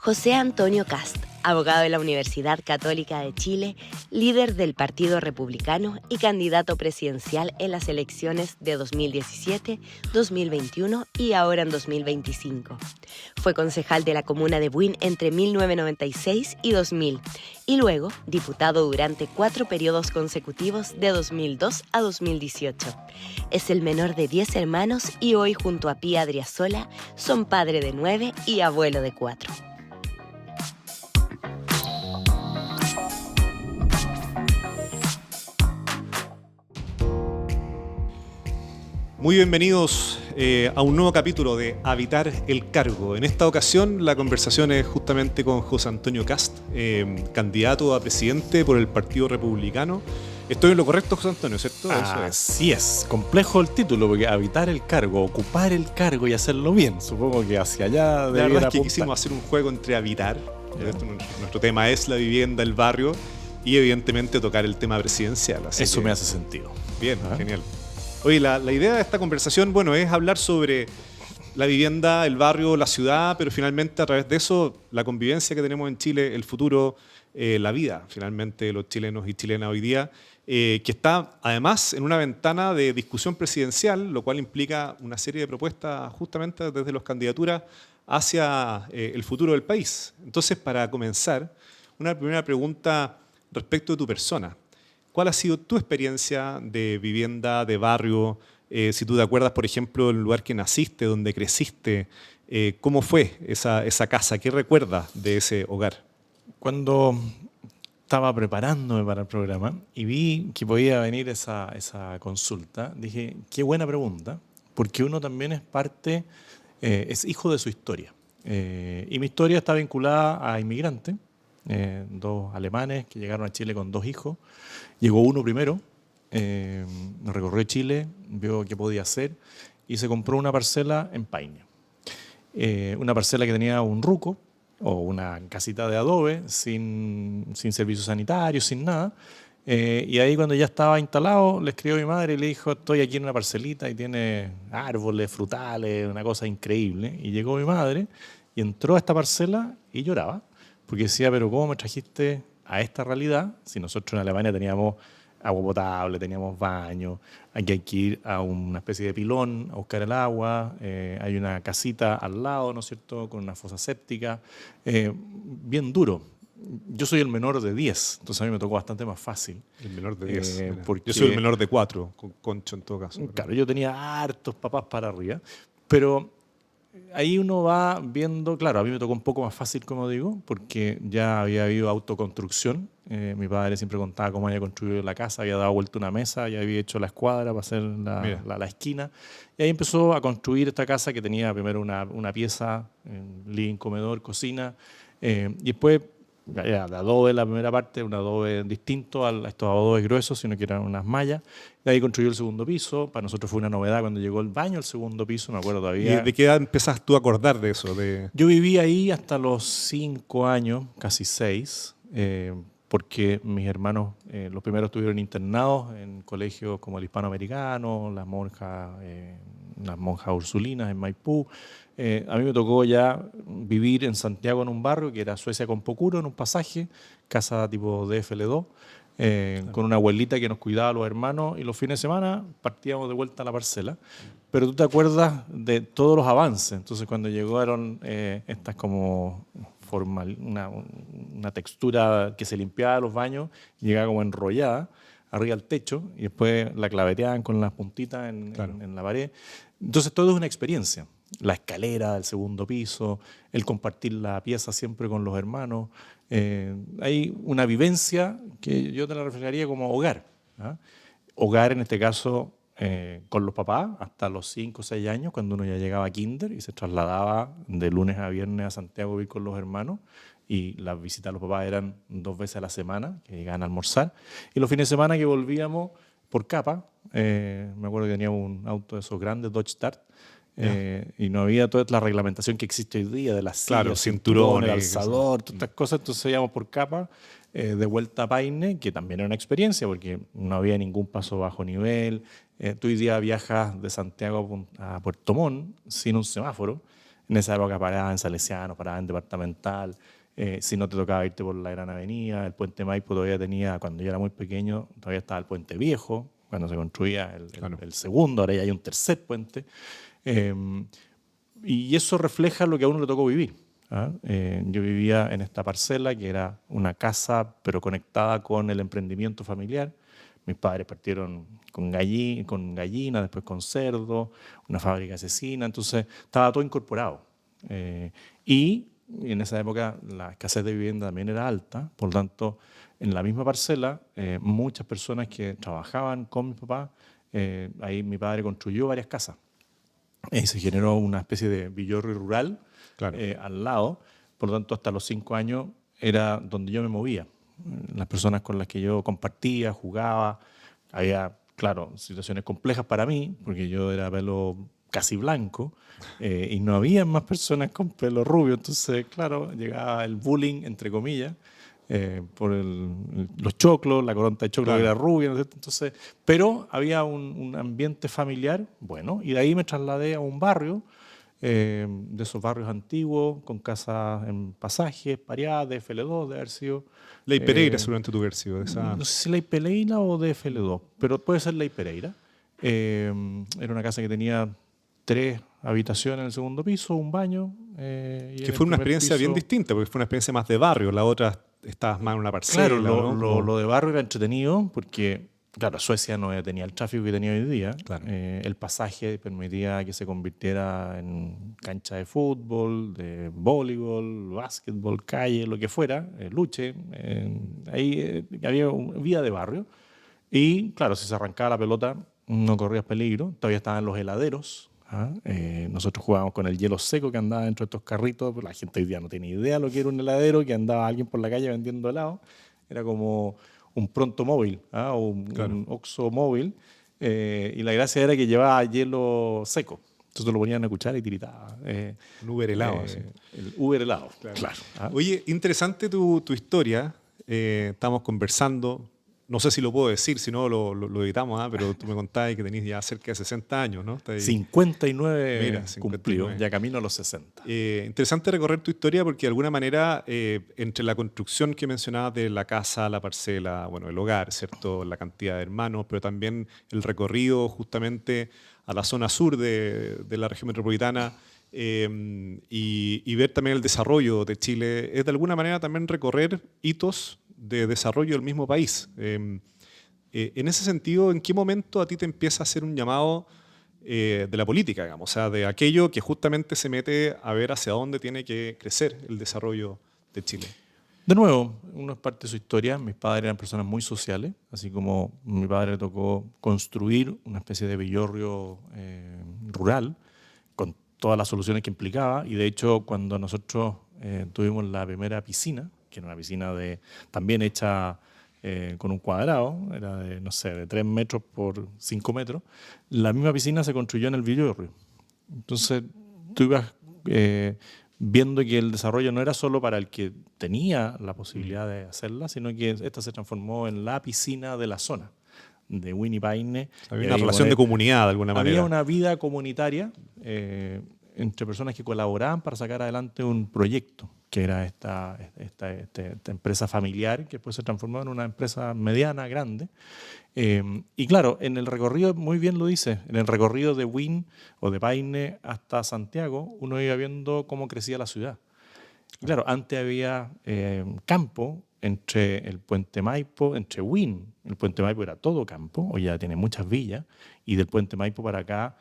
José Antonio Kast, abogado de la Universidad Católica de Chile, líder del Partido Republicano y candidato presidencial en las elecciones de 2017, 2021 y ahora en 2025. Fue concejal de la comuna de Buin entre 1996 y 2000 y luego diputado durante 4 periodos consecutivos de 2002 a 2018. Es el menor de 10 hermanos y hoy junto a Pía Adriasola son padre de 9 y abuelo de 4. Muy bienvenidos a un nuevo capítulo de Habitar el Cargo. En esta ocasión la conversación es justamente con José Antonio Kast, candidato a presidente por el Partido Republicano. Estoy en lo correcto, José Antonio, ¿cierto? Así es. Complejo el título, porque habitar el cargo, ocupar el cargo y hacerlo bien. Supongo que hacia allá La verdad es que quisimos hacer un juego entre habitar. Nuestro tema es la vivienda, el barrio y evidentemente tocar el tema presidencial. Eso me hace sentido. Bien, genial. Oye, la idea de esta conversación, es hablar sobre la vivienda, el barrio, la ciudad, pero finalmente a través de eso, la convivencia que tenemos en Chile, el futuro, la vida, finalmente, de los chilenos y chilenas hoy día, que está además en una ventana de discusión presidencial, lo cual implica una serie de propuestas justamente desde las candidaturas hacia el futuro del país. Entonces, para comenzar, una primera pregunta respecto de tu persona. ¿Cuál ha sido tu experiencia de vivienda, de barrio? Si tú te acuerdas, por ejemplo, del lugar que naciste, donde creciste, ¿cómo fue esa casa? ¿Qué recuerdas de ese hogar? Cuando estaba preparándome para el programa y vi que podía venir esa consulta, dije, qué buena pregunta, porque uno también es parte, es hijo de su historia. Y mi historia está vinculada a inmigrantes, 2 alemanes que llegaron a Chile con 2 hijos. Llegó uno primero, recorrió Chile, vio qué podía hacer y se compró una parcela en Paine. Una parcela que tenía un ruco o una casita de adobe sin servicios sanitarios, sin nada. Y ahí cuando ya estaba instalado, le escribió a mi madre y le dijo, estoy aquí en una parcelita y tiene árboles, frutales, una cosa increíble. Y llegó mi madre y entró a esta parcela y lloraba. Porque decía, pero ¿cómo me trajiste a esta realidad? Si nosotros en Alemania teníamos agua potable, teníamos baño, aquí hay que ir a una especie de pilón a buscar el agua, hay una casita al lado, ¿no es cierto?, con una fosa séptica, bien duro. Yo soy el menor de 10, entonces a mí me tocó bastante más fácil. El menor de 10. Porque, yo soy el menor de 4, con Concho en todo caso. Claro, yo tenía hartos papás para arriba, pero ahí uno va viendo, claro, a mí me tocó un poco más fácil, como digo, porque ya había habido autoconstrucción. Mi padre siempre contaba cómo había construido la casa, había dado vuelta una mesa, ya había hecho la escuadra para hacer la esquina. Y ahí empezó a construir esta casa que tenía primero una pieza, living, comedor, cocina, y después ya, de adobe la primera parte, un adobe distinto a estos adobes gruesos, sino que eran unas mallas. De ahí construyó el segundo piso. Para nosotros fue una novedad cuando llegó el baño al segundo piso, me acuerdo todavía. ¿Y de qué edad empezás tú a acordar de eso? Yo viví ahí hasta los 5 años, casi 6, porque mis hermanos, los primeros estuvieron internados en colegios como el Hispanoamericano, las monjas ursulinas en Maipú. A mí me tocó ya vivir en Santiago en un barrio que era Suecia con Pocuro, en un pasaje, casa tipo DFL2, con una abuelita que nos cuidaba a los hermanos y los fines de semana partíamos de vuelta a la parcela. Pero tú te acuerdas de todos los avances. Entonces cuando llegaron estas como una textura que se limpiaba de los baños, llegaba como enrollada arriba del techo y después la claveteaban con las puntitas en la pared. Entonces todo es una experiencia. La escalera del segundo piso, el compartir la pieza siempre con los hermanos. Hay una vivencia que yo te la reflejaría como hogar. Hogar en este caso con los papás hasta los 5 o 6 años, cuando uno ya llegaba a kinder y se trasladaba de lunes a viernes a Santiago a vivir con los hermanos. Y las visitas a los papás eran 2 veces a la semana, que llegaban a almorzar. Y los fines de semana que volvíamos por capa, me acuerdo que teníamos un auto de esos grandes, Dodge Dart, y no había toda la reglamentación que existe hoy día de las sillas, cinturón, el alzador, todas estas cosas. Entonces íbamos por capa de vuelta a Paine, que también era una experiencia porque no había ningún paso bajo nivel. Tú hoy día viajas de Santiago a Puerto Montt sin un semáforo. En esa época paraba en Salesiano, paraba en Departamental. Si no te tocaba irte por la Gran Avenida, el Puente Maipo todavía tenía, cuando yo era muy pequeño, todavía estaba el Puente Viejo, cuando se construía Claro. el segundo, ahora ya hay un tercer puente. Eh, y eso refleja lo que a uno le tocó vivir. ¿Ah? Yo vivía en esta parcela que era una casa pero conectada con el emprendimiento familiar. Mis padres partieron con gallina, después con cerdo, una fábrica asesina, entonces estaba todo incorporado. Y en esa época la escasez de vivienda también era alta, por lo tanto en la misma parcela muchas personas que trabajaban con mis papás, ahí mi padre construyó varias casas. Y se generó una especie de villorrio rural Claro. al lado. Por lo tanto, hasta los 5 años era donde yo me movía. Las personas con las que yo compartía, jugaba. Había, claro, situaciones complejas para mí, porque yo era pelo casi blanco y no había más personas con pelo rubio. Entonces, claro, llegaba el bullying, entre comillas, por los choclos, la coronta de choclo Claro. que era rubia, ¿no es cierto? Entonces, pero había un ambiente familiar bueno, y de ahí me trasladé a un barrio, de esos barrios antiguos, con casas en pasajes, pareadas, de FL2, de haber sido. Ley Pereira, seguramente tu versión. Esa... No sé si Ley Pereira o de FL2, pero puede ser Ley Pereira. Era una casa que tenía 3 habitaciones en el segundo piso, un baño. Y en Que el fue una primer experiencia bien piso. distinta, porque fue una experiencia más de barrio. La otra estabas más en una parcela. Claro, ¿no? lo de barrio era entretenido porque, claro, Suecia no tenía el tráfico que tenía hoy día. Claro. El pasaje permitía que se convirtiera en cancha de fútbol, de voleibol, básquetbol, calle, lo que fuera, luche. Ahí había vida de barrio. Y, claro, si se arrancaba la pelota no corrías peligro. Todavía estaban los heladeros. ¿Ah? Nosotros jugábamos con el hielo seco que andaba dentro de estos carritos, pero la gente hoy día no tiene idea lo que era un heladero, que andaba alguien por la calle vendiendo helado. Era como un Pronto Móvil, ¿ah? O un Oxxo móvil, y la gracia era que llevaba hielo seco. Entonces lo ponían a cuchara y tiritaba. Un Uber helado. Así. El Uber helado, claro. ¿Ah? Oye, interesante tu historia. Estamos conversando. No sé si lo puedo decir, si no lo editamos, pero tú me contabas que tenés ya cerca de 60 años, ¿no? 59 Mira, cumplió, ya camino a los 60. Interesante recorrer tu historia porque de alguna manera entre la construcción que mencionabas de la casa, la parcela, bueno, el hogar, ¿cierto? La cantidad de hermanos, pero también el recorrido justamente a la zona sur de la región metropolitana y ver también el desarrollo de Chile, es de alguna manera también recorrer hitos de desarrollo del mismo país. En ese sentido, ¿en qué momento a ti te empieza a hacer un llamado de la política, digamos? O sea, de aquello que justamente se mete a ver hacia dónde tiene que crecer el desarrollo de Chile. De nuevo, uno es parte de su historia. Mis padres eran personas muy sociales, así como a mi padre le tocó construir una especie de villorrio rural con todas las soluciones que implicaba. Y de hecho, cuando nosotros tuvimos la primera piscina, que era una piscina también hecha con un cuadrado, era de, no sé, de 3 metros por 5 metros, la misma piscina se construyó en el villorrio. Entonces, tú ibas viendo que el desarrollo no era solo para el que tenía la posibilidad de hacerla, sino que esta se transformó en la piscina de la zona de Winnie Paine. Había una relación de comunidad de alguna manera. Había una vida comunitaria entre personas que colaboraban para sacar adelante un proyecto, que era esta empresa familiar, que después se transformó en una empresa mediana, grande. Y claro, en el recorrido, muy bien lo dice, en el recorrido de Win o de Paine hasta Santiago, uno iba viendo cómo crecía la ciudad. Y claro, antes había campo entre el Puente Maipo, entre Win. El Puente Maipo era todo campo, hoy ya tiene muchas villas, y del Puente Maipo para acá,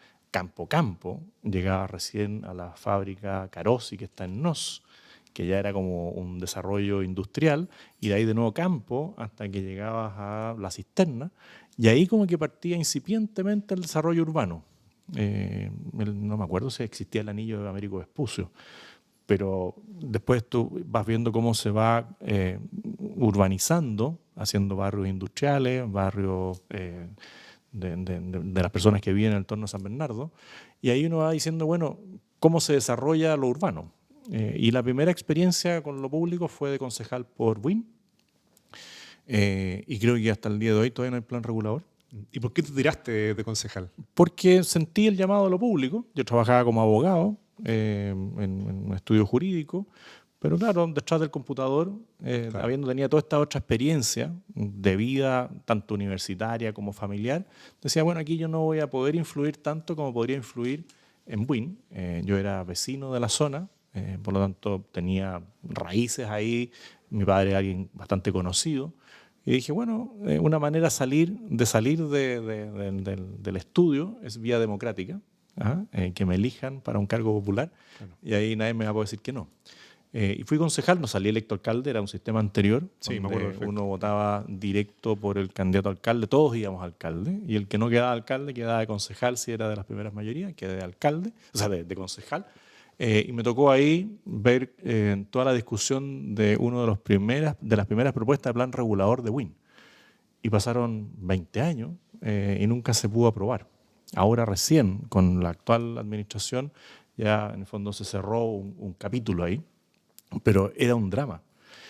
campo, llegaba recién a la fábrica Carosi, que está en Nos, que ya era como un desarrollo industrial, y de ahí de nuevo campo hasta que llegabas a La Cisterna, y ahí como que partía incipientemente el desarrollo urbano. No me acuerdo si existía el anillo de Américo Vespucio, pero después tú vas viendo cómo se va urbanizando, haciendo barrios industriales, barrios de las personas que viven en el entorno de San Bernardo, y ahí uno va diciendo, bueno, ¿cómo se desarrolla lo urbano? Y la primera experiencia con lo público fue de concejal por Win, y creo que hasta el día de hoy todavía no hay plan regulador. ¿Y por qué te tiraste de concejal? Porque sentí el llamado a lo público. Yo trabajaba como abogado, en un estudio jurídico, pero claro, detrás del computador, Claro. habiendo tenido toda esta otra experiencia de vida, tanto universitaria como familiar, decía, bueno, aquí yo no voy a poder influir tanto como podría influir en Buin. Yo era vecino de la zona, por lo tanto tenía raíces ahí, mi padre era alguien bastante conocido, y dije, bueno, una manera de salir del estudio es vía democrática, ¿ah? Que me elijan para un cargo popular, y ahí nadie me va a poder decir que no. Y fui concejal, no salí electo alcalde, era un sistema anterior, Sí, me donde acuerdo perfecto. uno votaba directo por el candidato a alcalde, todos íbamos a alcalde, y el que no quedaba alcalde quedaba de concejal, si era de las primeras mayorías, quedé de alcalde, o sea, de concejal. Y me tocó ahí ver toda la discusión de una de las primeras propuestas de plan regulador de Buin. Y pasaron 20 años y nunca se pudo aprobar. Ahora recién, con la actual administración, ya en el fondo se cerró un capítulo ahí, pero era un drama.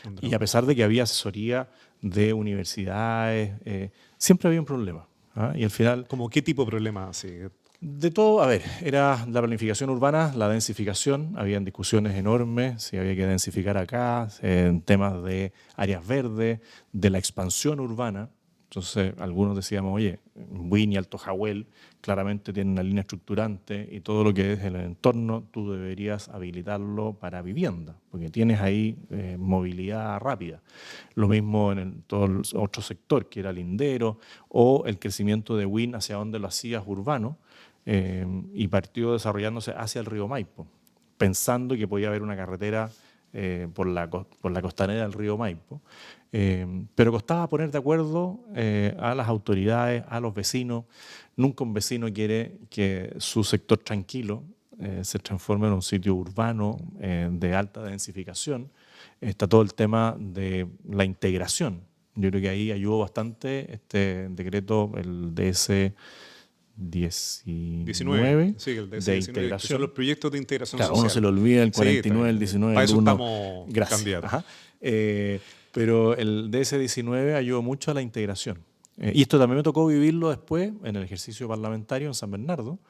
Un Y drama. a pesar de que había asesoría de universidades, siempre había un problema. ¿Ah? Y al final, ¿Cómo qué tipo de problema? Sí. de todo, a ver, era la planificación urbana, la densificación, habían discusiones enormes, si había que densificar acá, en temas de áreas verdes, de la expansión urbana. Entonces, algunos decíamos, oye, Buin y Alto Jahuel claramente tienen una línea estructurante y todo lo que es el entorno tú deberías habilitarlo para vivienda, porque tienes ahí movilidad rápida. Lo mismo en todo el otro sector, que era lindero, o el crecimiento de Buin hacia donde lo hacías urbano, y partió desarrollándose hacia el río Maipo, pensando que podía haber una carretera por la costanera del río Maipo. Pero costaba poner de acuerdo a las autoridades, a los vecinos. Nunca un vecino quiere que su sector tranquilo se transforme en un sitio urbano de alta densificación. Está todo el tema de la integración. Yo creo que ahí ayudó bastante este decreto, el DS 19. 19 Sí, el de DS-19, que son los integración. proyectos de integración Claro, social. uno se le olvida el Sí, 49, el también. 19, Para el eso 1. estamos Gracias. candidatos. Ajá. Pero el DS-19 ayudó mucho a la integración. Y esto también me tocó vivirlo después en el ejercicio parlamentario en San Bernardo,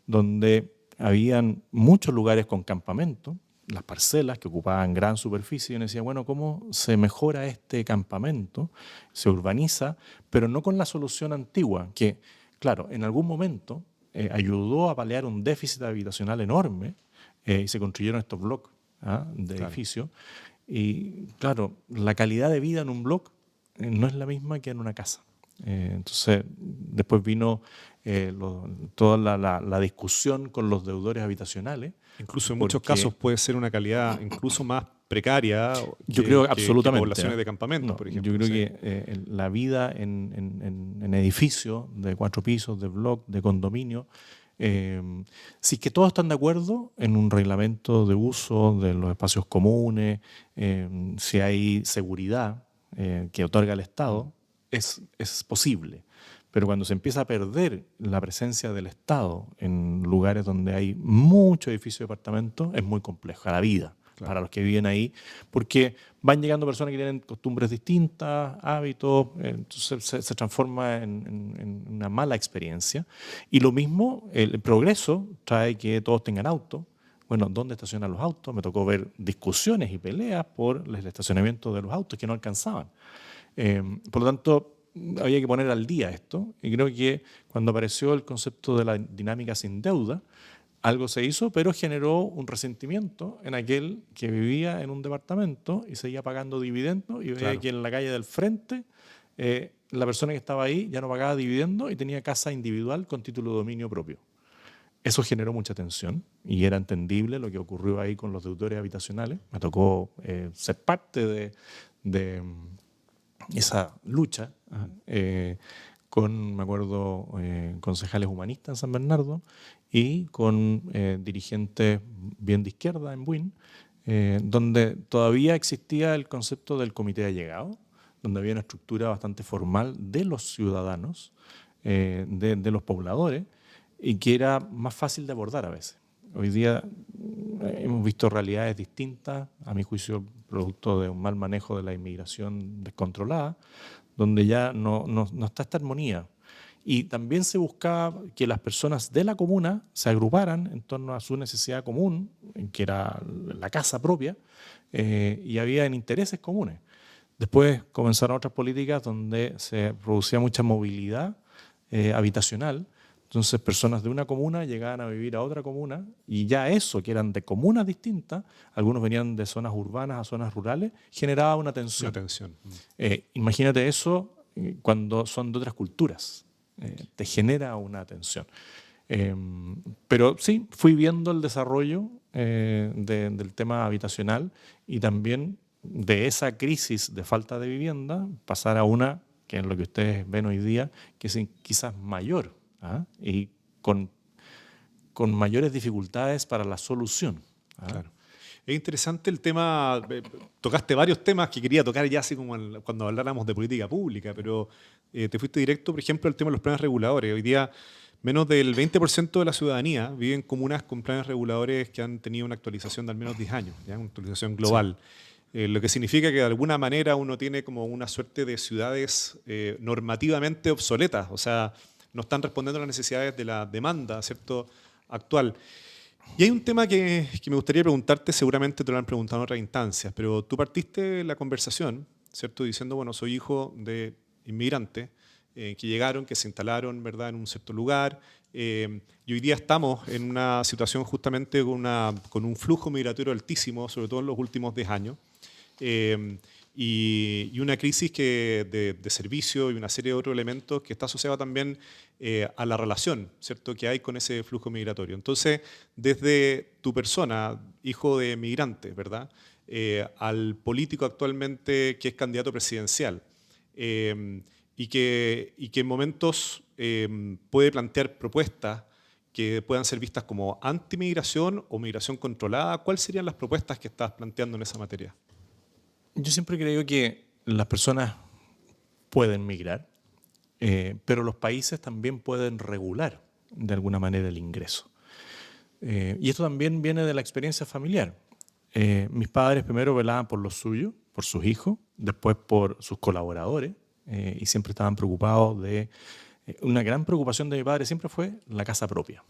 donde habían muchos lugares con campamento, las parcelas que ocupaban gran superficie, y uno decía, bueno, ¿cómo se mejora este campamento? Se urbaniza, pero no con la solución antigua, que, claro, en algún momento ayudó a paliar un déficit habitacional enorme, y se construyeron estos bloques de Claro. edificios. Y, claro, la calidad de vida en un bloque no es la misma que en una casa. Entonces, después vino toda la discusión con los deudores habitacionales, Incluso en muchos porque casos puede ser una calidad incluso más precaria yo creo que absolutamente. poblaciones de campamentos, No, por yo ejemplo. creo Sí. que la vida en edificios de 4 pisos, de block, de condominio, si es que todos están de acuerdo en un reglamento de uso de los espacios comunes, si hay seguridad que otorga el Estado, es posible. Pero cuando se empieza a perder la presencia del Estado en lugares donde hay mucho edificio de departamentos, es muy compleja la vida para los que viven ahí, porque van llegando personas que tienen costumbres distintas, hábitos, entonces se transforma en una mala experiencia. Y lo mismo, el progreso trae que todos tengan auto. Bueno, ¿dónde estacionan los autos? Me tocó ver discusiones y peleas por el estacionamiento de los autos que no alcanzaban. Por lo tanto, había que poner al día esto, y creo que cuando apareció el concepto de la dinámica sin deuda, algo se hizo, pero generó un resentimiento en aquel que vivía en un departamento y seguía pagando dividendos y veía que en la calle del frente la persona que estaba ahí ya no pagaba dividendos y tenía casa individual con título de dominio propio. Eso generó mucha tensión y era entendible lo que ocurrió ahí con los deudores habitacionales. Me tocó ser parte de esa lucha con, me acuerdo, concejales humanistas en San Bernardo y con dirigentes bien de izquierda en Buin, donde todavía existía el concepto del comité de allegado, donde había una estructura bastante formal de los ciudadanos, de los pobladores, y que era más fácil de abordar a veces. Hoy día hemos visto realidades distintas, a mi juicio, producto de un mal manejo de la inmigración descontrolada, donde ya no está esta armonía. Y también se buscaba que las personas de la comuna se agruparan en torno a su necesidad común, que era la casa propia, y había intereses comunes. Después comenzaron otras políticas donde se producía mucha movilidad habitacional. Entonces personas de una comuna llegaban a vivir a otra comuna y ya eso, que eran de comunas distintas, algunos venían de zonas urbanas a zonas rurales, generaba una tensión. Imagínate eso cuando son de otras culturas. Te genera una tensión. Pero sí, fui viendo el desarrollo del tema habitacional y también de esa crisis de falta de vivienda pasar a una, que es lo que ustedes ven hoy día, que es quizás mayor, y con mayores dificultades para la solución. Claro. Es interesante el tema, tocaste varios temas que quería tocar ya así como cuando habláramos de política pública, pero te fuiste directo, por ejemplo, al tema de los planes reguladores. Hoy día menos del 20% de la ciudadanía vive en comunas con planes reguladores que han tenido una actualización de al menos 10 años, ¿ya? Una actualización global. Sí. Lo que significa que de alguna manera uno tiene como una suerte de ciudades normativamente obsoletas, o sea, no están respondiendo a las necesidades de la demanda, ¿cierto?, actual. Y hay un tema que me gustaría preguntarte, seguramente te lo han preguntado en otras instancias, pero tú partiste la conversación, ¿cierto?, diciendo, bueno, soy hijo de inmigrantes que llegaron, que se instalaron, ¿verdad?, en un cierto lugar, y hoy día estamos en una situación justamente con un flujo migratorio altísimo, sobre todo en los últimos 10 años, y una crisis de servicio y una serie de otros elementos que está asociada también a la relación, ¿cierto?, que hay con ese flujo migratorio. Entonces, desde tu persona, hijo de migrantes, ¿verdad?, al político actualmente que es candidato presidencial, y que en momentos puede plantear propuestas que puedan ser vistas como antimigración o migración controlada, ¿cuáles serían las propuestas que estás planteando en esa materia? Yo siempre creo que las personas pueden migrar, pero los países también pueden regular de alguna manera el ingreso. Y esto también viene de la experiencia familiar. Mis padres primero velaban por lo suyo, por sus hijos, después por sus colaboradores, y siempre estaban preocupados de... una gran preocupación de mi padre siempre fue la casa propia.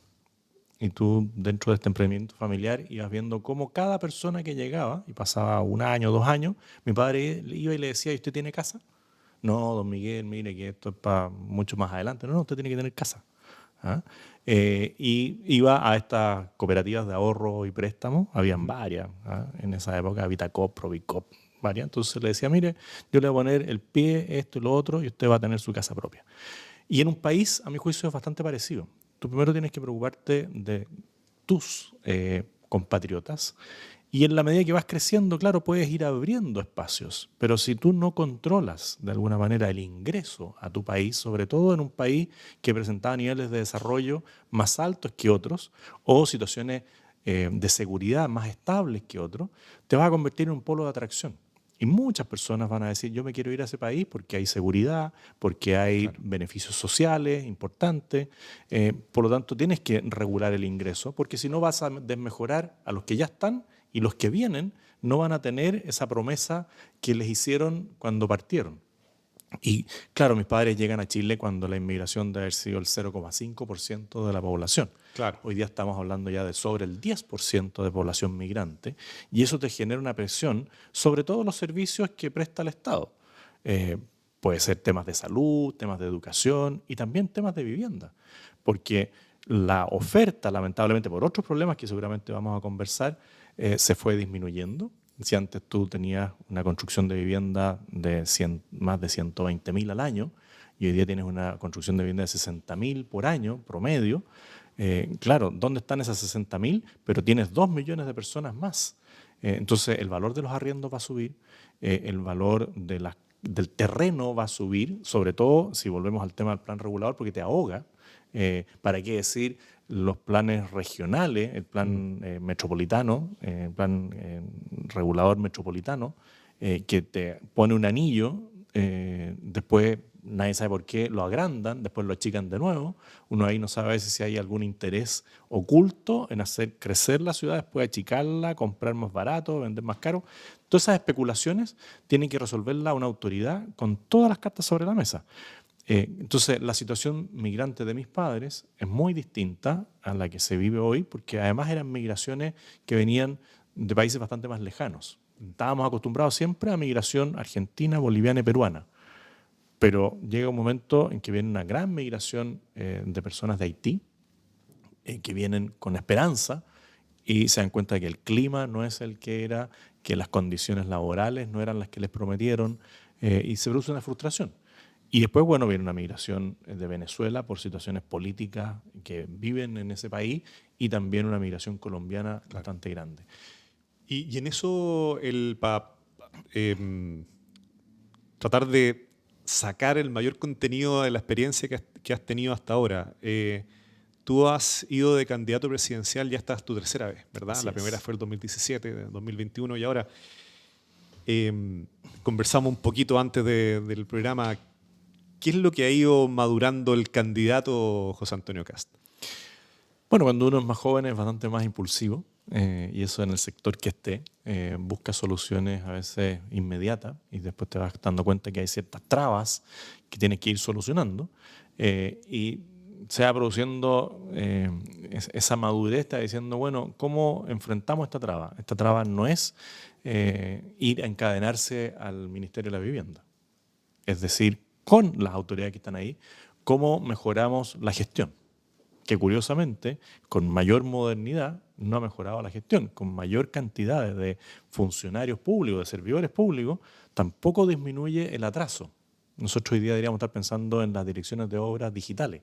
Y tú, dentro de este emprendimiento familiar, ibas viendo cómo cada persona que llegaba, y pasaba 1 año, 2 años, mi padre iba y le decía, ¿y usted tiene casa? No, don Miguel, mire que esto es para mucho más adelante. No, usted tiene que tener casa. Y iba a estas cooperativas de ahorro y préstamo, habían varias, en esa época, Vitacop, Provicop, varias. Entonces le decía, mire, yo le voy a poner el pie, esto y lo otro, y usted va a tener su casa propia. Y en un país, a mi juicio, es bastante parecido. Tú primero tienes que preocuparte de tus compatriotas y en la medida que vas creciendo, claro, puedes ir abriendo espacios, pero si tú no controlas de alguna manera el ingreso a tu país, sobre todo en un país que presentaba niveles de desarrollo más altos que otros o situaciones de seguridad más estables que otros, te vas a convertir en un polo de atracción. Y muchas personas van a decir, yo me quiero ir a ese país porque hay seguridad, porque hay beneficios sociales importantes. Por lo tanto, tienes que regular el ingreso, porque si no vas a desmejorar a los que ya están y los que vienen no van a tener esa promesa que les hicieron cuando partieron. Y claro, mis padres llegan a Chile cuando la inmigración debe haber sido el 0,5% de la población. Claro. Hoy día estamos hablando ya de sobre el 10% de población migrante y eso te genera una presión sobre todos los servicios que presta el Estado. Puede ser temas de salud, temas de educación y también temas de vivienda, porque la oferta, lamentablemente, por otros problemas que seguramente vamos a conversar, se fue disminuyendo. Si antes tú tenías una construcción de vivienda de más de 120.000 al año y hoy día tienes una construcción de vivienda de 60.000 por año promedio, claro, ¿dónde están esas 60.000? Pero tienes 2 millones de personas más. Entonces el valor de los arriendos va a subir, el valor del terreno va a subir, sobre todo si volvemos al tema del plan regulador, porque te ahoga. ¿Para qué decir los planes regionales, el plan metropolitano, el plan regulador metropolitano, que te pone un anillo, después nadie sabe por qué lo agrandan, después lo achican de nuevo, uno ahí no sabe a veces si hay algún interés oculto en hacer crecer la ciudad, después achicarla, comprar más barato, vender más caro. Todas esas especulaciones tienen que resolverla una autoridad con todas las cartas sobre la mesa. Entonces, la situación migrante de mis padres es muy distinta a la que se vive hoy, porque además eran migraciones que venían de países bastante más lejanos. Estábamos acostumbrados siempre a migración argentina, boliviana y peruana, pero llega un momento en que viene una gran migración de personas de Haití, que vienen con esperanza y se dan cuenta de que el clima no es el que era, que las condiciones laborales no eran las que les prometieron, y se produce una frustración. Y después, bueno, viene una migración de Venezuela por situaciones políticas que viven en ese país y también una migración colombiana bastante grande. Y en eso, tratar de sacar el mayor contenido de la experiencia que has tenido hasta ahora. Tú has ido de candidato presidencial, ya estás tu tercera vez, ¿verdad? Así La es. primera fue el 2017, 2021 y ahora conversamos un poquito antes del programa. ¿Qué es lo que ha ido madurando el candidato José Antonio Kast? Bueno, cuando uno es más joven es bastante más impulsivo, y eso en el sector que esté, busca soluciones a veces inmediatas y después te vas dando cuenta que hay ciertas trabas que tienes que ir solucionando, y se va produciendo esa madurez, está diciendo, bueno, ¿cómo enfrentamos esta traba? Esta traba no es ir a encadenarse al Ministerio de la Vivienda, es decir, con las autoridades que están ahí, ¿cómo mejoramos la gestión? Que curiosamente, con mayor modernidad, no ha mejorado la gestión. Con mayor cantidad de funcionarios públicos, de servidores públicos, tampoco disminuye el atraso. Nosotros hoy día deberíamos estar pensando en las direcciones de obras digitales.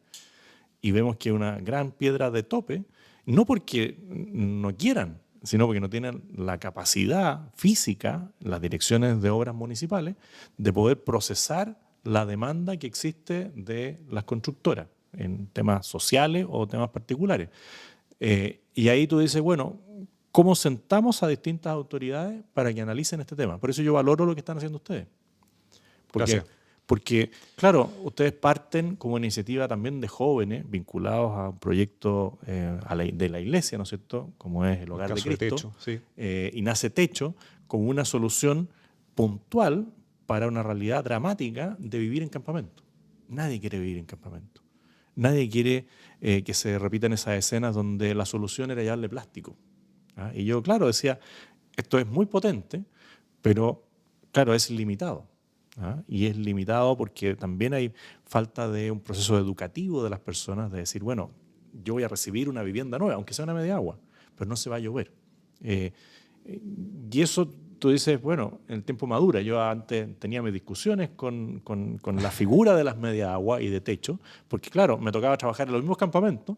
Y vemos que una gran piedra de tope, no porque no quieran, sino porque no tienen la capacidad física, las direcciones de obras municipales, de poder procesar la demanda que existe de las constructoras en temas sociales o temas particulares. Y ahí tú dices, bueno, ¿cómo sentamos a distintas autoridades para que analicen este tema? Por eso yo valoro lo que están haciendo ustedes. Gracias. Porque, claro, ustedes parten como iniciativa también de jóvenes vinculados a un proyecto de la iglesia, ¿no es cierto?, como es el Hogar de Caso Cristo. Techo, sí. Y nace Techo como una solución puntual para una realidad dramática de vivir en campamento. Nadie quiere vivir en campamento. Nadie quiere que se repitan esas escenas donde la solución era llevarle plástico. ¿Ah? Y yo, claro, decía, esto es muy potente, pero, claro, es limitado. ¿Ah? Y es limitado porque también hay falta de un proceso educativo de las personas, de decir, bueno, yo voy a recibir una vivienda nueva, aunque sea una media agua, pero no se va a llover. Y eso tú dices, bueno, en el tiempo madura. Yo antes tenía mis discusiones con la figura de las media agua y de techo, porque claro, me tocaba trabajar en los mismos campamentos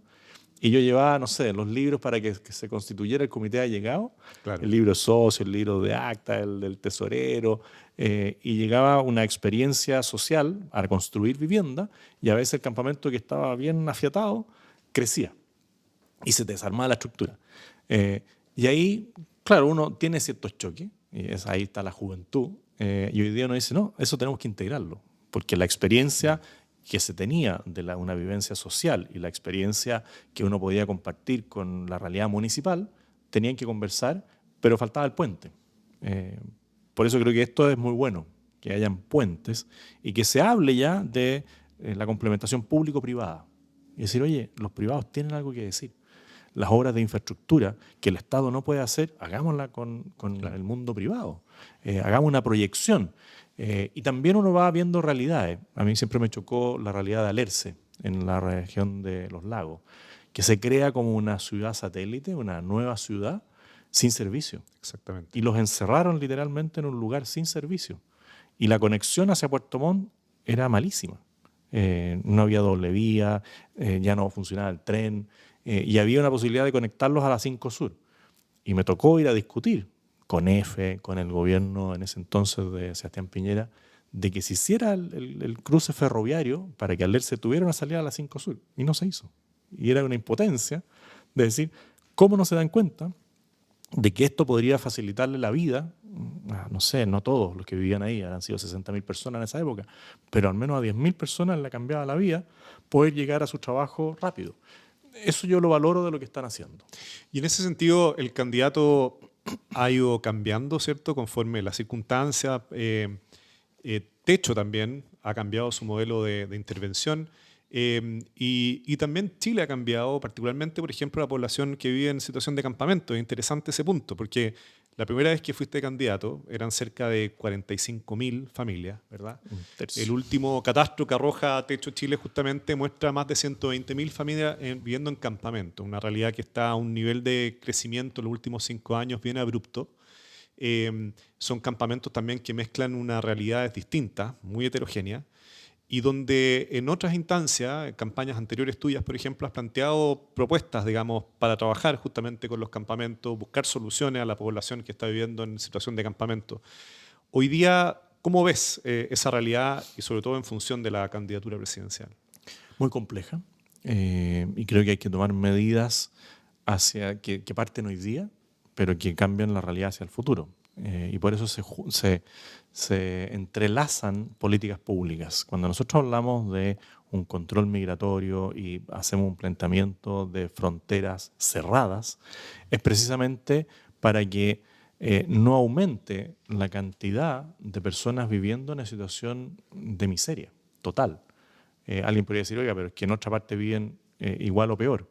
y yo llevaba, no sé, los libros para que se constituyera el comité de allegado, Claro. el libro socio, el libro de acta, el del tesorero, y llegaba una experiencia social a construir vivienda y a veces el campamento que estaba bien afiatado crecía y se desarmaba la estructura. Y ahí, claro, uno tiene ciertos choques, y ahí está la juventud, y hoy día uno dice, no, eso tenemos que integrarlo, porque la experiencia que se tenía de una vivencia social y la experiencia que uno podía compartir con la realidad municipal, tenían que conversar, pero faltaba el puente. Por eso creo que esto es muy bueno, que hayan puentes y que se hable ya de la complementación público-privada. Y decir, oye, los privados tienen algo que decir. Las obras de infraestructura que el Estado no puede hacer, hagámosla con claro, el mundo privado. Hagamos una proyección. Y también uno va viendo realidades. A mí siempre me chocó la realidad de Alerce, en la región de los lagos, que se crea como una ciudad satélite, una nueva ciudad sin servicio. Exactamente. Y los encerraron literalmente en un lugar sin servicio. Y la conexión hacia Puerto Montt era malísima. No había doble vía, ya no funcionaba el tren, y había una posibilidad de conectarlos a la 5 Sur. Y me tocó ir a discutir con EFE, con el gobierno en ese entonces de Sebastián Piñera, de que se hiciera el cruce ferroviario para que Alerce tuviera una salida a la 5 Sur. Y no se hizo. Y era una impotencia de decir, ¿cómo no se dan cuenta de que esto podría facilitarle la vida? No sé, no todos los que vivían ahí, han sido 60.000 personas en esa época, pero al menos a 10.000 personas le cambiaba la vida poder llegar a su trabajo rápido. Eso yo lo valoro de lo que están haciendo. Y en ese sentido, el candidato ha ido cambiando, ¿cierto?, conforme las circunstancias. Techo también ha cambiado su modelo de intervención. Y también Chile ha cambiado, particularmente, por ejemplo, la población que vive en situación de campamento. Es interesante ese punto, porque la primera vez que fuiste candidato eran cerca de 45.000 familias, ¿verdad? Un El tercio. último catastro que arroja Techo Chile justamente muestra más de 120.000 familias viviendo en campamento, una realidad que está a un nivel de crecimiento en los últimos 5 años bien abrupto. Son campamentos también que mezclan unas realidades distintas, muy heterogéneas, y donde en otras instancias, en campañas anteriores tuyas, por ejemplo, has planteado propuestas, digamos, para trabajar justamente con los campamentos, buscar soluciones a la población que está viviendo en situación de campamento. Hoy día, ¿cómo ves esa realidad y sobre todo en función de la candidatura presidencial? Muy compleja. Y creo que hay que tomar medidas hacia que parten hoy día, pero que cambian la realidad hacia el futuro. Y por eso se entrelazan políticas públicas. Cuando nosotros hablamos de un control migratorio y hacemos un planteamiento de fronteras cerradas, es precisamente para que no aumente la cantidad de personas viviendo en una situación de miseria total. Alguien podría decir, oiga, pero es que en otra parte viven igual o peor.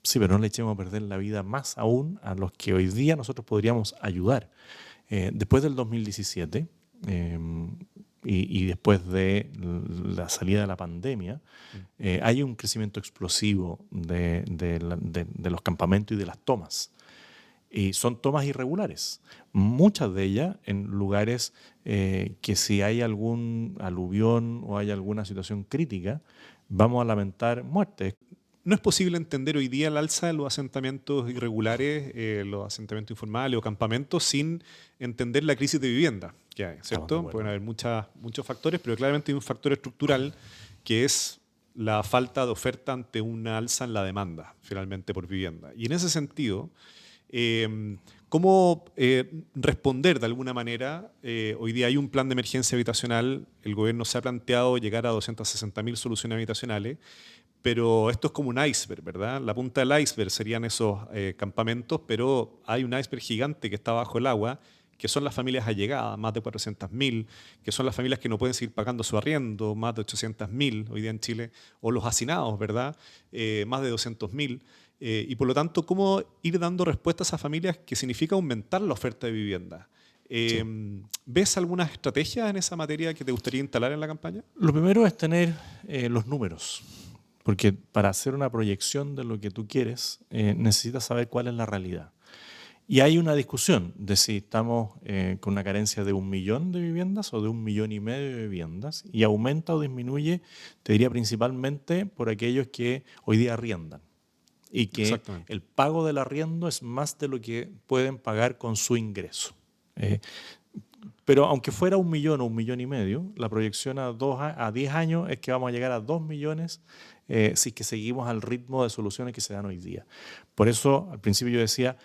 Sí, pero no le echemos a perder la vida más aún a los que hoy día nosotros podríamos ayudar. Después del 2017 eh, y después de la salida de la pandemia, hay un crecimiento explosivo de los campamentos y de las tomas. Y son tomas irregulares, muchas de ellas en lugares que si hay algún aluvión o hay alguna situación crítica, vamos a lamentar muertes. ¿No es posible entender hoy día el alza de los asentamientos irregulares, los asentamientos informales o campamentos, sin entender la crisis de vivienda que hay, Estamos de ¿cierto? Pueden acuerdo. haber muchos factores, pero claramente hay un factor estructural que es la falta de oferta ante una alza en la demanda, finalmente, por vivienda. Y en ese sentido, ¿cómo responder de alguna manera? Hoy día hay un plan de emergencia habitacional, el gobierno se ha planteado llegar a 260.000 soluciones habitacionales, pero esto es como un iceberg, ¿verdad? La punta del iceberg serían esos campamentos, pero hay un iceberg gigante que está bajo el agua, que son las familias allegadas, más de 400.000, que son las familias que no pueden seguir pagando su arriendo, más de 800.000 hoy día en Chile, o los hacinados, ¿verdad? Más de 200.000. Y por lo tanto, ¿cómo ir dando respuesta a esas familias que significa aumentar la oferta de vivienda? Sí. ¿Ves algunas estrategias en esa materia que te gustaría instalar en la campaña? Lo primero es tener los números, porque para hacer una proyección de lo que tú quieres necesitas saber cuál es la realidad. Y hay una discusión de si estamos con una carencia de 1 millón de viviendas o de 1,5 millones de viviendas, y aumenta o disminuye, te diría principalmente por aquellos que hoy día arriendan y que Exactamente. el pago del arriendo es más de lo que pueden pagar con su ingreso. Eh, pero aunque fuera 1 millón o 1,5 millones, la proyección a 10 años es que vamos a llegar a 2 millones si es que seguimos al ritmo de soluciones que se dan hoy día. Por eso, al principio yo decía,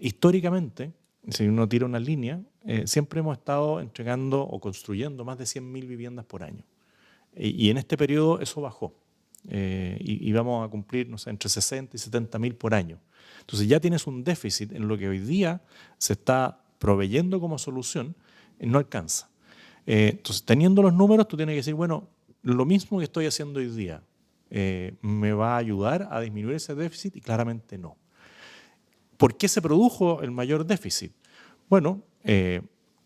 históricamente, si uno tira una línea, siempre hemos estado entregando o construyendo más de 100.000 viviendas por año. Y en este periodo eso bajó. Y vamos a cumplir, no sé, entre 60 y 70.000 por año. Entonces ya tienes un déficit en lo que hoy día se está proveyendo como solución, no alcanza. Entonces, teniendo los números, tú tienes que decir, bueno, lo mismo que estoy haciendo hoy día, ¿me va a ayudar a disminuir ese déficit? Y claramente no. ¿Por qué se produjo el mayor déficit? Bueno,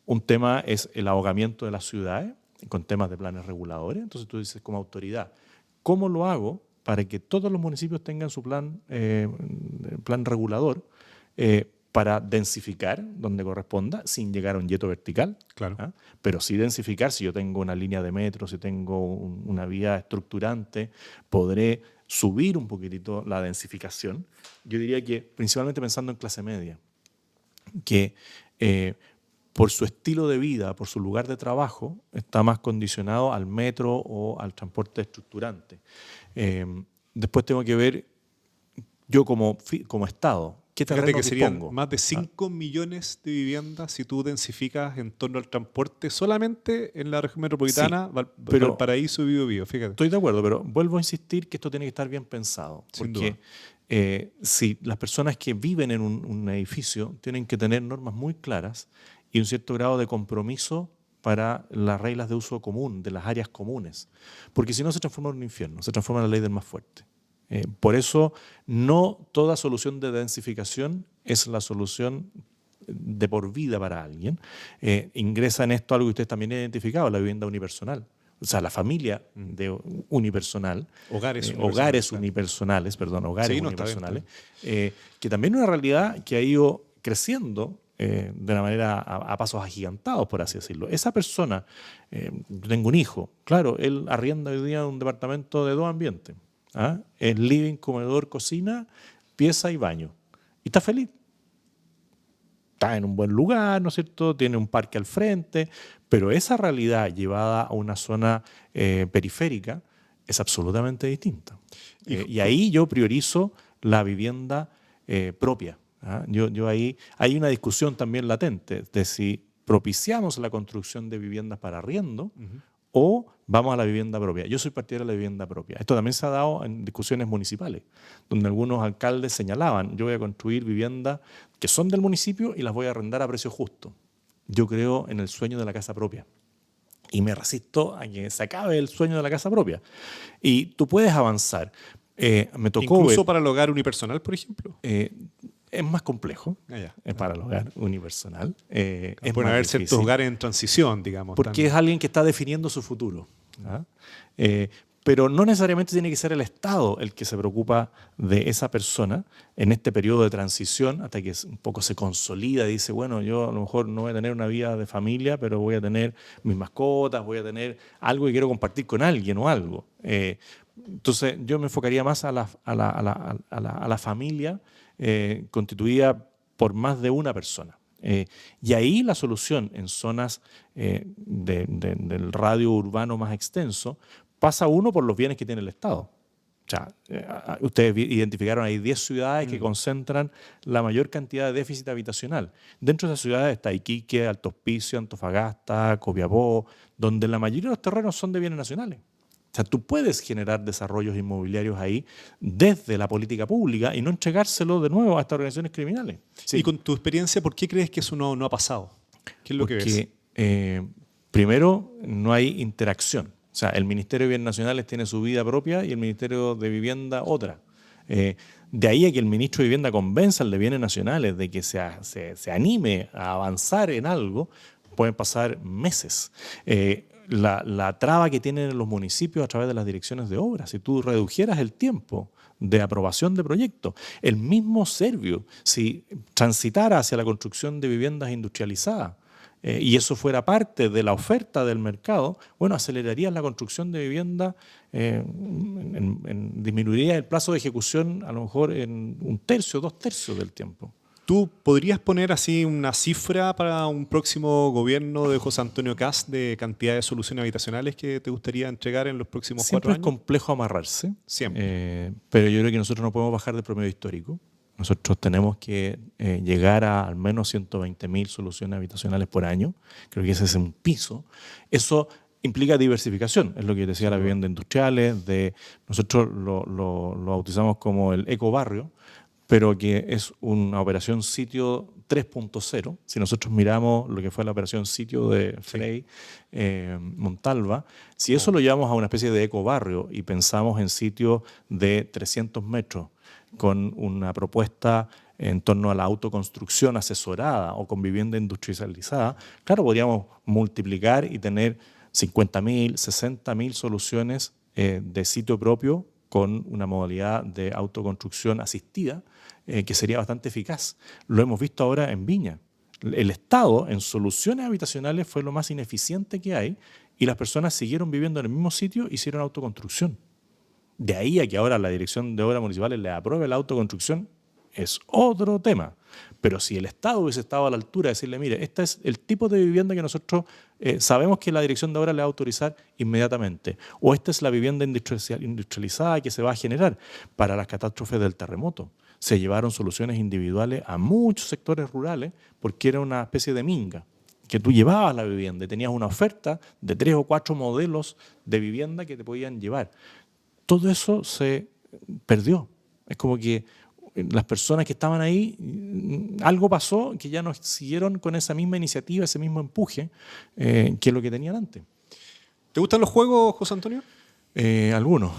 un tema es el ahogamiento de las ciudades con temas de planes reguladores. Entonces tú dices como autoridad, ¿cómo lo hago para que todos los municipios tengan su plan regulador para densificar donde corresponda sin llegar a un yeto vertical? Claro. ¿Ah? Pero sí densificar, si yo tengo una línea de metro, si tengo una vía estructurante, podré subir un poquitito la densificación. Yo diría que principalmente pensando en clase media, que por su estilo de vida, por su lugar de trabajo, está más condicionado al metro o al transporte estructurante. Después tengo que ver yo como Estado, ¿qué Fíjate terreno que serían dispongo? más de 5 millones de viviendas si tú densificas en torno al transporte solamente en la región Sí, metropolitana, pero Valparaíso y Biobío, fíjate, estoy de acuerdo, pero vuelvo a insistir que esto tiene que estar bien pensado, sin duda. porque si las personas que viven en un edificio tienen que tener normas muy claras y un cierto grado de compromiso para las reglas de uso común, de las áreas comunes, porque si no se transforma en un infierno, se transforma en la ley del más fuerte. Por eso no toda solución de densificación es la solución de por vida para alguien. Ingresa en esto algo que ustedes también han identificado, la vivienda unipersonal. O sea, la familia unipersonal, Hogares unipersonales, Sí, no, está bien, que también es una realidad que ha ido creciendo de una manera a pasos agigantados, por así decirlo. Esa persona, yo tengo un hijo, claro, él arrienda hoy día un departamento de 2 ambientes. Es living, comedor, cocina, pieza y baño. Y está feliz. Está en un buen lugar, ¿no es cierto? Tiene un parque al frente, pero esa realidad llevada a una zona periférica es absolutamente distinta. Y ahí yo priorizo la vivienda propia. Yo ahí hay una discusión también latente de si propiciamos la construcción de viviendas para arriendo o vamos a la vivienda propia. Yo soy partidario de la vivienda propia. Esto también se ha dado en discusiones municipales, donde algunos alcaldes señalaban, yo voy a construir viviendas que son del municipio y las voy a arrendar a precio justo. Yo creo en el sueño de la casa propia. Y me resisto a que se acabe el sueño de la casa propia. Y tú puedes avanzar. Me tocó ¿Incluso ver, para el hogar unipersonal, por ejemplo? es más complejo para el hogar unipersonal. Es Pueden más haber difícil. ciertos hogares en transición, digamos. Porque es alguien que está definiendo su futuro. Pero no necesariamente tiene que ser el Estado el que se preocupa de esa persona en este periodo de transición hasta que un poco se consolida y dice, bueno, yo a lo mejor no voy a tener una vida de familia, pero voy a tener mis mascotas, voy a tener algo que quiero compartir con alguien o algo. Entonces yo me enfocaría más a la familia constituida por más de una persona. Y ahí la solución en zonas del radio urbano más extenso pasa uno por los bienes que tiene el Estado. O sea, ustedes identificaron ahí 10 ciudades que concentran la mayor cantidad de déficit habitacional. Dentro de esas ciudades está Iquique, Alto Hospicio, Antofagasta, Copiapó, donde la mayoría de los terrenos son de bienes nacionales. O sea, tú puedes generar desarrollos inmobiliarios ahí desde la política pública y no entregárselo de nuevo a estas organizaciones criminales. Sí. Y con tu experiencia, ¿por qué crees que eso no ha pasado? ¿Qué es lo que ves? Porque primero no hay interacción. O sea, el Ministerio de Bienes Nacionales tiene su vida propia y el Ministerio de Vivienda otra. De ahí a que el ministro de Vivienda convenza al de Bienes Nacionales de que se anime a avanzar en algo, pueden pasar meses. La traba que tienen los municipios a través de las direcciones de obras, si tú redujeras el tiempo de aprobación de proyectos, el mismo Servio, si transitara hacia la construcción de viviendas industrializadas, y eso fuera parte de la oferta del mercado, bueno, aceleraría la construcción de vivienda, disminuiría el plazo de ejecución a lo mejor en 1/3, 2/3 del tiempo. ¿Tú podrías poner así una cifra para un próximo gobierno de José Antonio Kast de cantidad de soluciones habitacionales que te gustaría entregar en los próximos 4 Siempre años? es complejo amarrarse, Siempre. pero yo creo que nosotros no podemos bajar del promedio histórico. Nosotros tenemos que llegar a al menos 120.000 soluciones habitacionales por año. Creo que ese es un piso. Eso implica diversificación, es lo que decía las viviendas industriales. Nosotros lo bautizamos como el ecobarrio, pero que es una operación sitio 3.0. Si nosotros miramos lo que fue la operación sitio de Frey, Montalva, si eso lo llevamos a una especie de ecobarrio y pensamos en sitios de 300 metros, con una propuesta en torno a la autoconstrucción asesorada o con vivienda industrializada, claro, podríamos multiplicar y tener 50.000, 60.000 soluciones de sitio propio con una modalidad de autoconstrucción asistida que sería bastante eficaz. Lo hemos visto ahora en Viña. El Estado en soluciones habitacionales fue lo más ineficiente que hay y las personas siguieron viviendo en el mismo sitio y hicieron autoconstrucción. De ahí a que ahora la Dirección de Obras Municipales le apruebe la autoconstrucción es otro tema. Pero si el Estado hubiese estado a la altura de decirle, mire, este es el tipo de vivienda que nosotros sabemos que la Dirección de Obras le va a autorizar inmediatamente, o esta es la vivienda industrializada que se va a generar para las catástrofes del terremoto. Se llevaron soluciones individuales a muchos sectores rurales porque era una especie de minga, que tú llevabas la vivienda y tenías una oferta de 3 o 4 modelos de vivienda que te podían llevar. Todo eso se perdió. Es como que las personas que estaban ahí, algo pasó que ya no siguieron con esa misma iniciativa, ese mismo empuje que lo que tenían antes. ¿Te gustan los juegos, José Antonio? Algunos.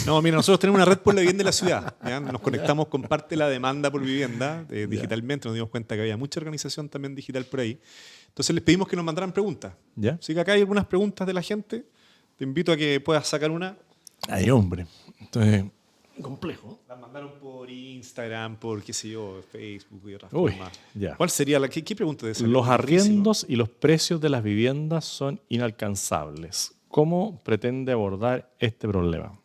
No, mira, nosotros tenemos una red por la vivienda de la ciudad. ¿Ya? Nos conectamos con parte de la demanda por vivienda digitalmente. Nos dimos cuenta que había mucha organización también digital por ahí. Entonces les pedimos que nos mandaran preguntas. ¿Ya? Así que acá hay algunas preguntas de la gente. Te invito a que puedas sacar una. Ay, hombre. Entonces, complejo. Las mandaron por Instagram, por qué sé yo, Facebook y otras Uy, formas. ya. ¿Cuál sería qué pregunta de esa? Los arriendos y los precios de las viviendas son inalcanzables. ¿Cómo pretende abordar este problema?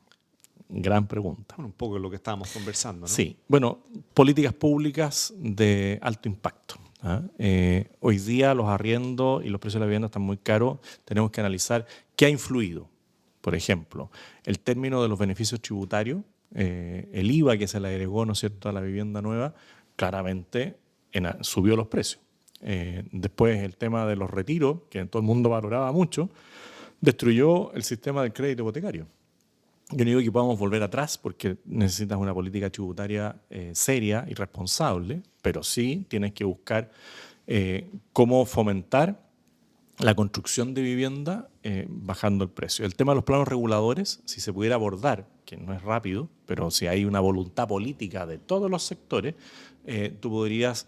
Gran pregunta. Bueno, un poco lo que estábamos conversando, ¿no? Sí, bueno, políticas públicas de alto impacto. Hoy día los arriendos y los precios de la vivienda están muy caros. Tenemos que analizar qué ha influido. Por ejemplo, el término de los beneficios tributarios, el IVA que se le agregó, ¿no es cierto?, a la vivienda nueva, claramente subió los precios. Después el tema de los retiros, que todo el mundo valoraba mucho, destruyó el sistema del crédito hipotecario. Yo no digo que podamos volver atrás porque necesitas una política tributaria seria y responsable, pero sí tienes que buscar cómo fomentar la construcción de vivienda bajando el precio. El tema de los planos reguladores, si se pudiera abordar, que no es rápido, pero si hay una voluntad política de todos los sectores, tú podrías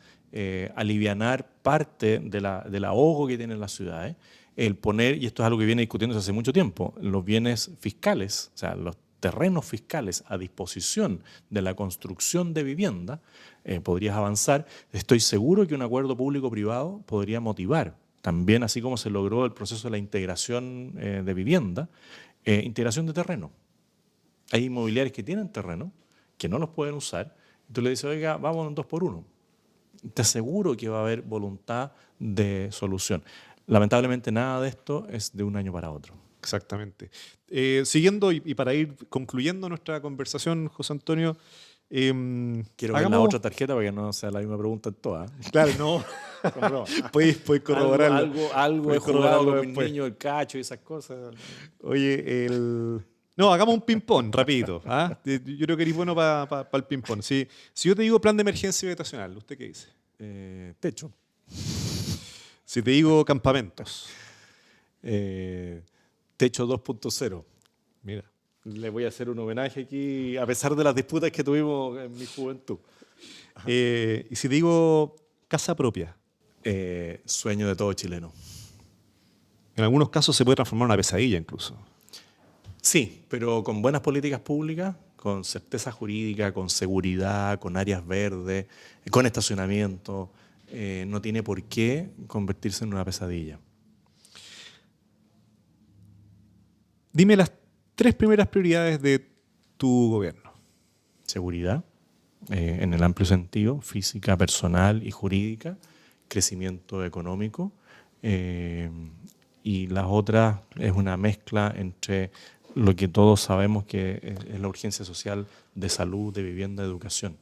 alivianar parte del ahogo que tienen las ciudades, el poner, y esto es algo que viene discutiéndose hace mucho tiempo, los bienes fiscales, o sea, los terrenos fiscales a disposición de la construcción de vivienda, podrías avanzar. Estoy seguro que un acuerdo público-privado podría motivar, también así como se logró el proceso de la integración de vivienda, integración de terreno. Hay inmobiliarios que tienen terreno, que no los pueden usar, y tú le dices, oiga, vamos en 2x1. Te aseguro que va a haber voluntad de solución. Lamentablemente nada de esto es de un año para otro. Exactamente. Siguiendo y para ir concluyendo nuestra conversación, José Antonio, quiero ver la otra tarjeta para que no sea la misma pregunta en todas. Claro, no. Puedes corroborarlo. Algo he jugado con mis niños, el cacho y esas cosas. Oye, no, hagamos un ping-pong, rapidito. Yo creo que eres bueno para el ping-pong. Si yo te digo plan de emergencia habitacional, ¿usted qué dice? Techo. Si te digo campamentos. Techo 2.0. Mira. Le voy a hacer un homenaje aquí, a pesar de las disputas que tuvimos en mi juventud. Y si te digo casa propia. Sueño de todo chileno. En algunos casos se puede transformar en una pesadilla incluso. Sí, pero con buenas políticas públicas, con certeza jurídica, con seguridad, con áreas verdes, con estacionamiento, no tiene por qué convertirse en una pesadilla. Dime las 3 primeras prioridades de tu gobierno. Seguridad, en el amplio sentido, física, personal y jurídica, crecimiento económico, y las otras es una mezcla entre lo que todos sabemos que es la urgencia social de salud, de vivienda, de educación.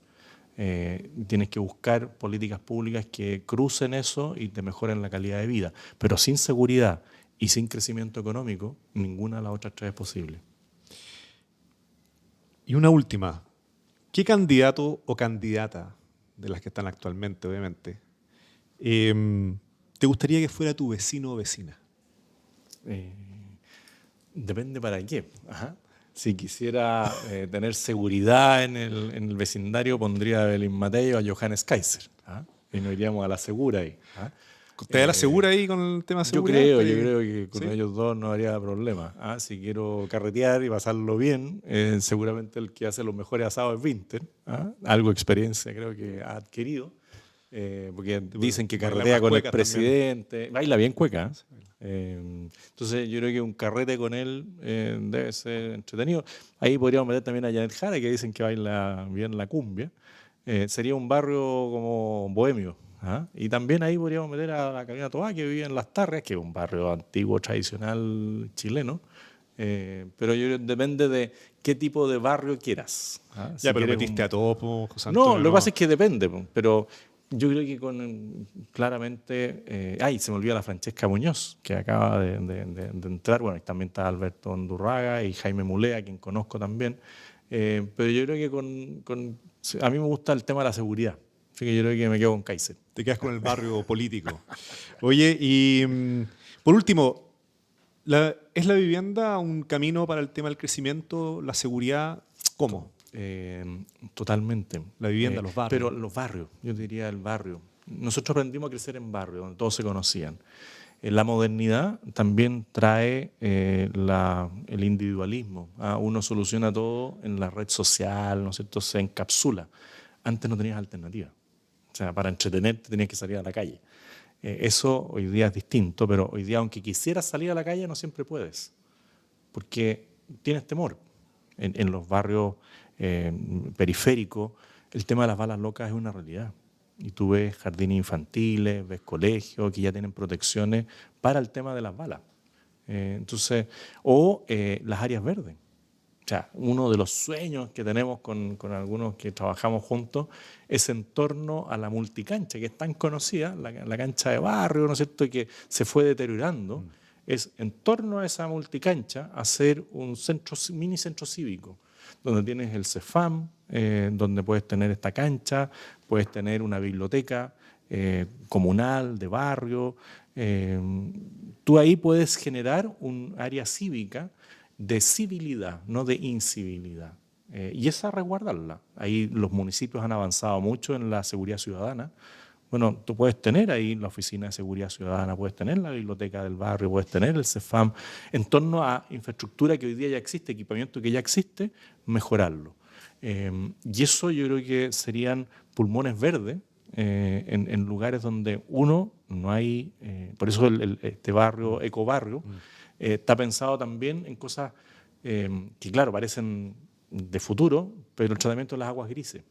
Tienes que buscar políticas públicas que crucen eso y te mejoren la calidad de vida, pero sin seguridad y sin crecimiento económico, ninguna de las otras 3 es posible. Y una última. ¿Qué candidato o candidata, de las que están actualmente, obviamente, te gustaría que fuera tu vecino o vecina? Depende para qué. Ajá. Si quisiera tener seguridad en el vecindario, pondría a Evelyn Matei o a Johannes Kaiser. Y nos iríamos a la segura ahí. ¿Te da la segura ahí con el tema de seguridad? Yo creo que con ellos dos no habría problema. Si quiero carretear y pasarlo bien, seguramente el que hace los mejores asados es Vinter. Algo de experiencia creo que ha adquirido. Porque dicen que carretea con el presidente. También. Baila bien cueca. Entonces yo creo que un carrete con él debe ser entretenido. Ahí podríamos meter también a Janet Jara, que dicen que baila bien la cumbia. Sería un barrio como bohemio. Y también ahí podríamos meter a la Carolina Toá, que vive en Las Tarrias, que es un barrio antiguo, tradicional chileno. Pero depende de qué tipo de barrio quieras. Si pero metiste a todos, José Antonio. No, lo que pasa es que depende, pero yo creo que claramente... se me olvida la Francesca Muñoz, que acaba de entrar. Bueno, y también está Alberto Undurraga y Jaime Mulea, quien conozco también. Pero yo creo que a mí me gusta el tema de la seguridad. Así que yo creo que me quedo con Kaiser. Te quedas con el barrio político. Oye, y por último, ¿es la vivienda un camino para el tema del crecimiento, la seguridad? ¿Cómo? Totalmente. La vivienda, los barrios. Pero los barrios, yo diría el barrio. Nosotros aprendimos a crecer en barrios, donde todos se conocían. La modernidad también trae el individualismo. Uno soluciona todo en la red social, ¿no es cierto? Se encapsula. Antes no tenías alternativa. O sea, para entretenerte tenías que salir a la calle. Eso hoy día es distinto, pero hoy día, aunque quisieras salir a la calle, no siempre puedes, porque tienes temor. En los barrios periféricos, el tema de las balas locas es una realidad. Y tú ves jardines infantiles, ves colegios que ya tienen protecciones para el tema de las balas. Las áreas verdes. O sea, uno de los sueños que tenemos con algunos que trabajamos juntos es en torno a la multicancha, que es tan conocida, la cancha de barrio, ¿no es cierto?, que se fue deteriorando. Es en torno a esa multicancha hacer un mini centro cívico, donde tienes el CEFAM, donde puedes tener esta cancha, puedes tener una biblioteca comunal, de barrio. Tú ahí puedes generar un área cívica de civilidad, no de incivilidad. Y esa resguardarla. Ahí los municipios han avanzado mucho en la seguridad ciudadana. Bueno, tú puedes tener ahí la oficina de seguridad ciudadana, puedes tener la biblioteca del barrio, puedes tener el CEFAM, en torno a infraestructura que hoy día ya existe, equipamiento que ya existe, mejorarlo. Y eso yo creo que serían pulmones verdes en lugares donde no hay, por eso este barrio, ecobarrio, está pensado también en cosas que, claro, parecen de futuro, pero el tratamiento de las aguas grises.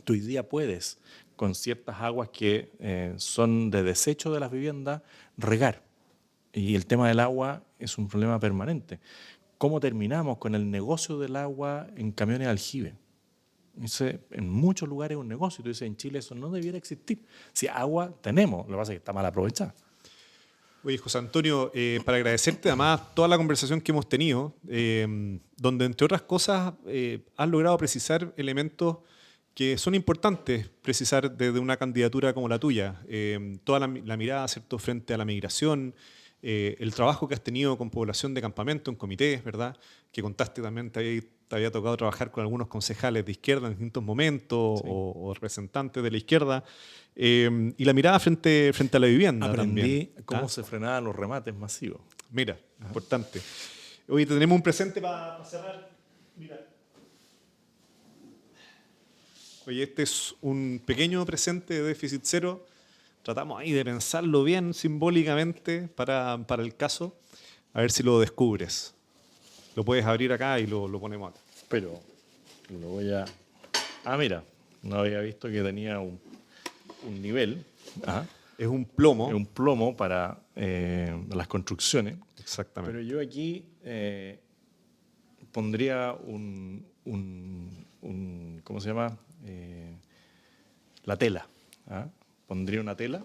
Tú hoy día puedes, con ciertas aguas que son de desecho de las viviendas, regar. Y el tema del agua es un problema permanente. ¿Cómo terminamos con el negocio del agua en camiones de aljibe? En muchos lugares es un negocio. Tú dices, en Chile eso no debiera existir. Si agua tenemos, lo que pasa es que está mal aprovechada. Oye, José Antonio, para agradecerte además toda la conversación que hemos tenido, donde entre otras cosas has logrado precisar elementos que son importantes precisar desde una candidatura como la tuya. Toda la mirada, ¿cierto?, frente a la migración, el trabajo que has tenido con población de campamento, en comités, ¿verdad?, que contaste también, te había tocado trabajar con algunos concejales de izquierda en distintos momentos, sí, o representantes de la izquierda, y la mirada frente a la vivienda. Aprendí también. Cómo se frenaban los remates masivos. Mira, importante. Hoy tenemos un presente para cerrar. Mira. Oye, este es un pequeño presente de déficit cero. Tratamos ahí de pensarlo bien simbólicamente para el caso. A ver si lo descubres. Lo puedes abrir acá y lo ponemos acá. Pero lo voy a... mira, no había visto que tenía un nivel. Es un plomo. Es un plomo para las construcciones. Exactamente. Pero yo aquí pondría ¿cómo se llama? La tela. Pondría una tela,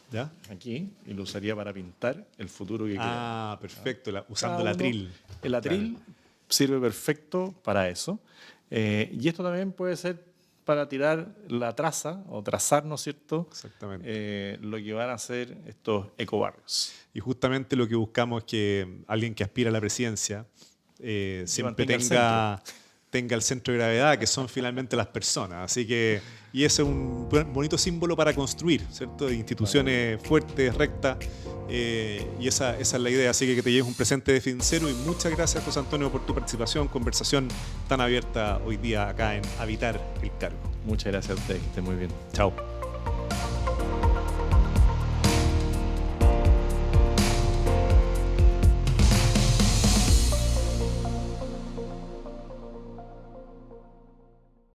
¿ya?, aquí, y lo usaría para pintar el futuro que queremos. Perfecto, usando el atril. El atril sirve perfecto para eso. Y esto también puede ser para tirar la traza o trazar, ¿no es cierto?, exactamente, lo que van a hacer estos ecobarrios. Y justamente lo que buscamos es que alguien que aspira a la presidencia siempre tenga el centro de gravedad, que son finalmente las personas. Así que, y ese es un bonito símbolo para construir, ¿cierto?, de instituciones fuertes, rectas, y esa es la idea. Así que te lleves un presente de Fincero, y muchas gracias, José Antonio, por tu participación, conversación tan abierta hoy día acá en Habitar el Cargo. Muchas gracias a ustedes, que estén muy bien. Chao.